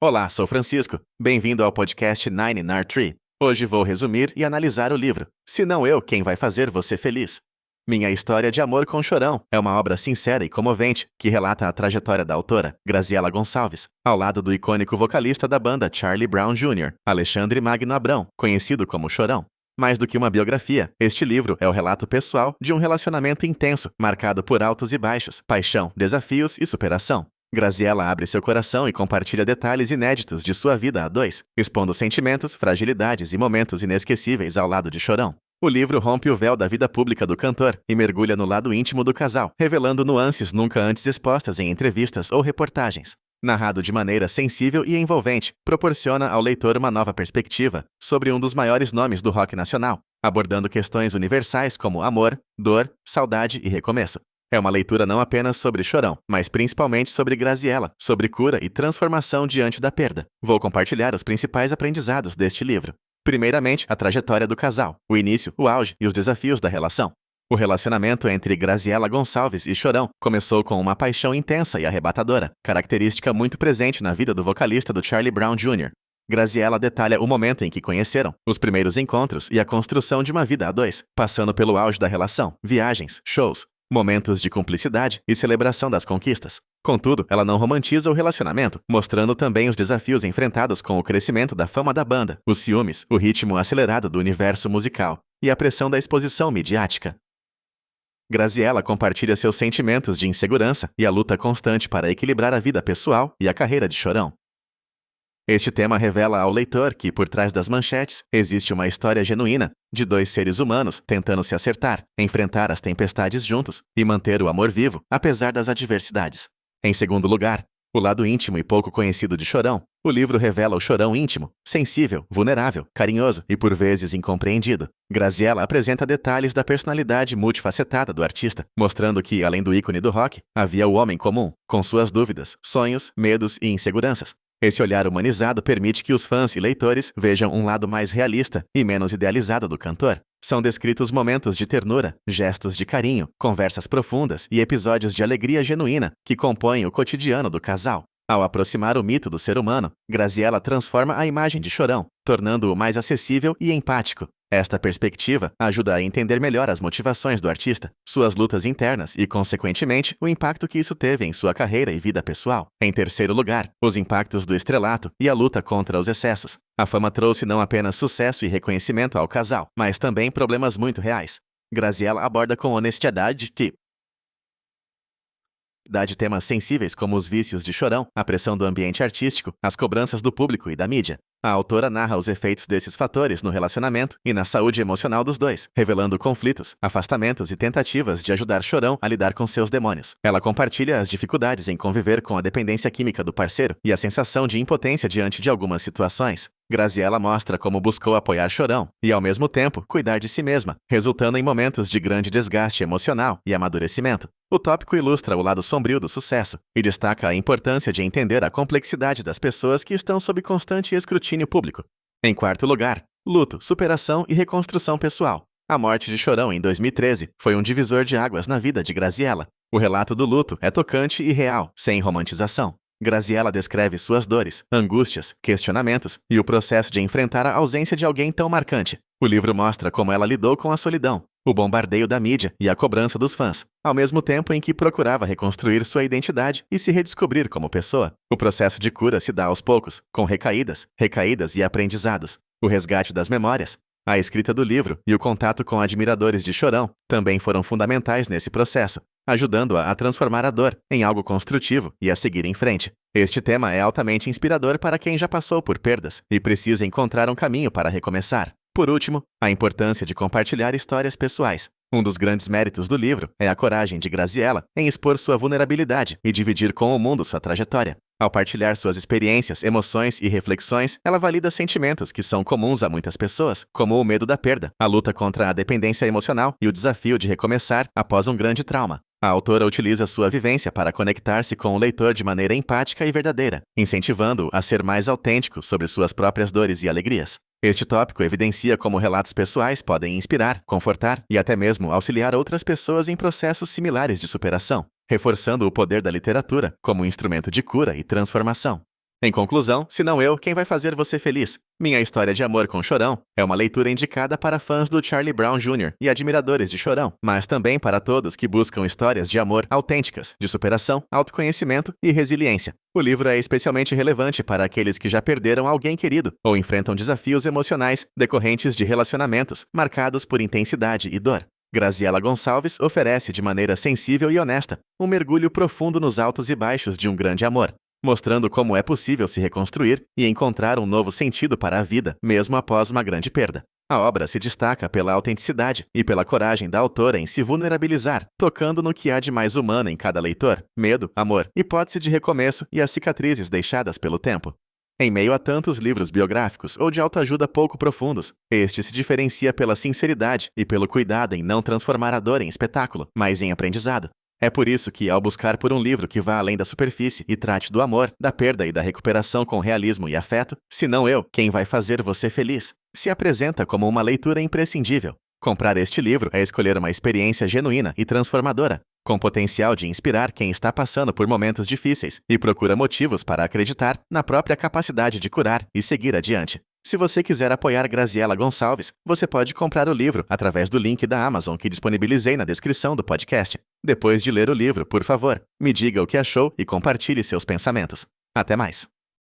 Olá, sou Francisco. Bem-vindo ao podcast Nine Nine Tree. Hoje vou resumir e analisar o livro. Se não eu, quem vai fazer você feliz? Minha História de Amor com Chorão é uma obra sincera e comovente que relata a trajetória da autora, Graziella Gonçalves, ao lado do icônico vocalista da banda Charlie Brown Jr., Alexandre Magno Abrão, conhecido como Chorão. Mais do que uma biografia, este livro é o relato pessoal de um relacionamento intenso, marcado por altos e baixos, paixão, desafios e superação. Graziella abre seu coração e compartilha detalhes inéditos de sua vida a dois, expondo sentimentos, fragilidades e momentos inesquecíveis ao lado de Chorão. O livro rompe o véu da vida pública do cantor e mergulha no lado íntimo do casal, revelando nuances nunca antes expostas em entrevistas ou reportagens. Narrado de maneira sensível e envolvente, proporciona ao leitor uma nova perspectiva sobre um dos maiores nomes do rock nacional, abordando questões universais como amor, dor, saudade e recomeço. É uma leitura não apenas sobre Chorão, mas principalmente sobre Graziella, sobre cura e transformação diante da perda. Vou compartilhar os principais aprendizados deste livro. Primeiramente, a trajetória do casal, o início, o auge e os desafios da relação. O relacionamento entre Graziella Gonçalves e Chorão começou com uma paixão intensa e arrebatadora, característica muito presente na vida do vocalista do Charlie Brown Jr. Graziella detalha o momento em que conheceram, os primeiros encontros e a construção de uma vida a dois, passando pelo auge da relação, viagens, shows, momentos de cumplicidade e celebração das conquistas. Contudo, ela não romantiza o relacionamento, mostrando também os desafios enfrentados com o crescimento da fama da banda, os ciúmes, o ritmo acelerado do universo musical e a pressão da exposição midiática. Graziella compartilha seus sentimentos de insegurança e a luta constante para equilibrar a vida pessoal e a carreira de Chorão. Este tema revela ao leitor que, por trás das manchetes, existe uma história genuína de dois seres humanos tentando se acertar, enfrentar as tempestades juntos e manter o amor vivo, apesar das adversidades. Em segundo lugar, o lado íntimo e pouco conhecido de Chorão. O livro revela o Chorão íntimo, sensível, vulnerável, carinhoso e por vezes incompreendido. Graziella apresenta detalhes da personalidade multifacetada do artista, mostrando que, além do ícone do rock, havia o homem comum, com suas dúvidas, sonhos, medos e inseguranças. Esse olhar humanizado permite que os fãs e leitores vejam um lado mais realista e menos idealizado do cantor. São descritos momentos de ternura, gestos de carinho, conversas profundas e episódios de alegria genuína que compõem o cotidiano do casal. Ao aproximar o mito do ser humano, Graziella transforma a imagem de Chorão, tornando-o mais acessível e empático. Esta perspectiva ajuda a entender melhor as motivações do artista, suas lutas internas e, consequentemente, o impacto que isso teve em sua carreira e vida pessoal. Em terceiro lugar, os impactos do estrelato e a luta contra os excessos. A fama trouxe não apenas sucesso e reconhecimento ao casal, mas também problemas muito reais. Graziella aborda com honestidade temas sensíveis como os vícios de Chorão, a pressão do ambiente artístico, as cobranças do público e da mídia. A autora narra os efeitos desses fatores no relacionamento e na saúde emocional dos dois, revelando conflitos, afastamentos e tentativas de ajudar Chorão a lidar com seus demônios. Ela compartilha as dificuldades em conviver com a dependência química do parceiro e a sensação de impotência diante de algumas situações. Graziella mostra como buscou apoiar Chorão e, ao mesmo tempo, cuidar de si mesma, resultando em momentos de grande desgaste emocional e amadurecimento. O tópico ilustra o lado sombrio do sucesso e destaca a importância de entender a complexidade das pessoas que estão sob constante escrutínio público. Em quarto lugar, luto, superação e reconstrução pessoal. A morte de Chorão em 2013 foi um divisor de águas na vida de Graziella. O relato do luto é tocante e real, sem romantização. Graziella descreve suas dores, angústias, questionamentos e o processo de enfrentar a ausência de alguém tão marcante. O livro mostra como ela lidou com a solidão, o bombardeio da mídia e a cobrança dos fãs, ao mesmo tempo em que procurava reconstruir sua identidade e se redescobrir como pessoa. O processo de cura se dá aos poucos, com recaídas e aprendizados. O resgate das memórias, a escrita do livro e o contato com admiradores de Chorão também foram fundamentais nesse processo, ajudando-a a transformar a dor em algo construtivo e a seguir em frente. Este tema é altamente inspirador para quem já passou por perdas e precisa encontrar um caminho para recomeçar. Por último, a importância de compartilhar histórias pessoais. Um dos grandes méritos do livro é a coragem de Graziella em expor sua vulnerabilidade e dividir com o mundo sua trajetória. Ao partilhar suas experiências, emoções e reflexões, ela valida sentimentos que são comuns a muitas pessoas, como o medo da perda, a luta contra a dependência emocional e o desafio de recomeçar após um grande trauma. A autora utiliza sua vivência para conectar-se com o leitor de maneira empática e verdadeira, incentivando-o a ser mais autêntico sobre suas próprias dores e alegrias. Este tópico evidencia como relatos pessoais podem inspirar, confortar e até mesmo auxiliar outras pessoas em processos similares de superação, reforçando o poder da literatura como instrumento de cura e transformação. Em conclusão, se não eu, quem vai fazer você feliz? Minha História de Amor com Chorão é uma leitura indicada para fãs do Charlie Brown Jr. e admiradores de Chorão, mas também para todos que buscam histórias de amor autênticas, de superação, autoconhecimento e resiliência. O livro é especialmente relevante para aqueles que já perderam alguém querido ou enfrentam desafios emocionais decorrentes de relacionamentos marcados por intensidade e dor. Graziela Gonçalves oferece de maneira sensível e honesta um mergulho profundo nos altos e baixos de um grande amor, mostrando como é possível se reconstruir e encontrar um novo sentido para a vida, mesmo após uma grande perda. A obra se destaca pela autenticidade e pela coragem da autora em se vulnerabilizar, tocando no que há de mais humano em cada leitor: medo, amor, hipótese de recomeço e as cicatrizes deixadas pelo tempo. Em meio a tantos livros biográficos ou de autoajuda pouco profundos, este se diferencia pela sinceridade e pelo cuidado em não transformar a dor em espetáculo, mas em aprendizado. É por isso que, ao buscar por um livro que vá além da superfície e trate do amor, da perda e da recuperação com realismo e afeto, Se Não Eu, Quem Vai Fazer Você Feliz, se apresenta como uma leitura imprescindível. Comprar este livro é escolher uma experiência genuína e transformadora, com potencial de inspirar quem está passando por momentos difíceis e procura motivos para acreditar na própria capacidade de curar e seguir adiante. Se você quiser apoiar Graziela Gonçalves, você pode comprar o livro através do link da Amazon que disponibilizei na descrição do podcast. Depois de ler o livro, por favor, me diga o que achou e compartilhe seus pensamentos. Até mais!